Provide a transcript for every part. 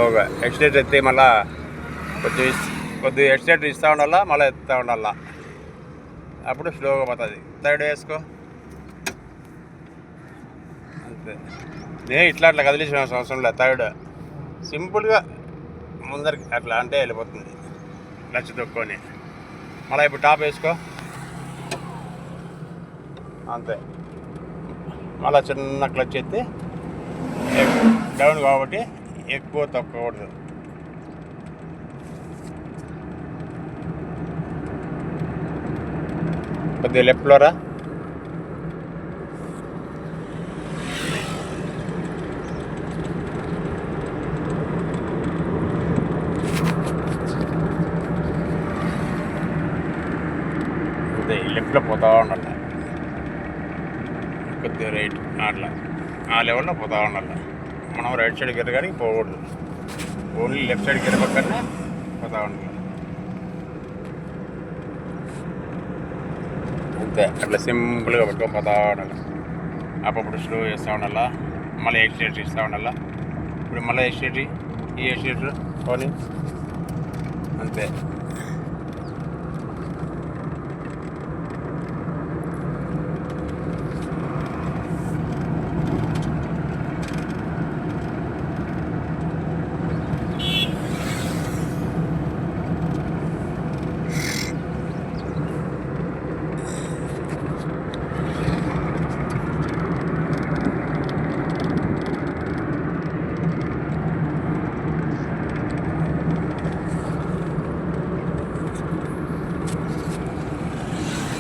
స్లోగా ఎక్సిలేటర్ ఎత్తి మళ్ళీ కొద్దిగా ఎక్సిలేటర్ ఇస్తూ ఉండాలా, మళ్ళీ ఎత్తుతూ ఉండాలా, అప్పుడు స్లోగా పోతుంది. థర్డ్ వేసుకో అంతే. నేను ఇట్లా కదిలించిన అవసరం లేదు. థర్డ్ సింపుల్గా ముందరికి అట్లా అంటే వెళ్ళిపోతుంది క్లచ్ తొక్కొని. మళ్ళీ ఇప్పుడు టాప్ వేసుకో అంతే. మళ్ళీ చిన్న క్లచ్ ఎత్తి డౌన్ కాబట్టి ఎక్కువ తొక్కకూడదు. కొద్దిగా లెఫ్ట్లో రా. అంతే, లెఫ్ట్లో పోతూ ఉండాలి. కొద్దిగా రైట్ అట్లా ఆ లెవెల్లో పోతూ ఉండాలి. మనం రైట్ సైడ్కి ఎరగానికి పోకూడదు, ఓన్లీ లెఫ్ట్ సైడ్కి ఎరగక్కడనే పోతూ ఉండాలి. అంతే, అట్లా సింపుల్గా పట్టుకొని పోతూ ఉండాలి. అప్పుడు స్లో చేస్తూ ఉండాలా, మళ్ళీ ఎక్సిలేటర్ ఇస్తూ ఉండాలా. ఇప్పుడు మళ్ళీ ఎక్సిలేటర్ ఈ ఎక్సిలేటర్ పోనీ అంతే.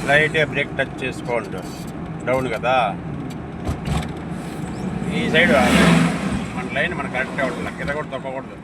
లైట్గా బ్రేక్ టచ్ చేసుకోండి, డౌన్ కదా. ఈ సైడ్ మన లైన్ మనకు కరెక్ట్గా ఉంటుంది, కింద కూడా తొక్కకూడదు.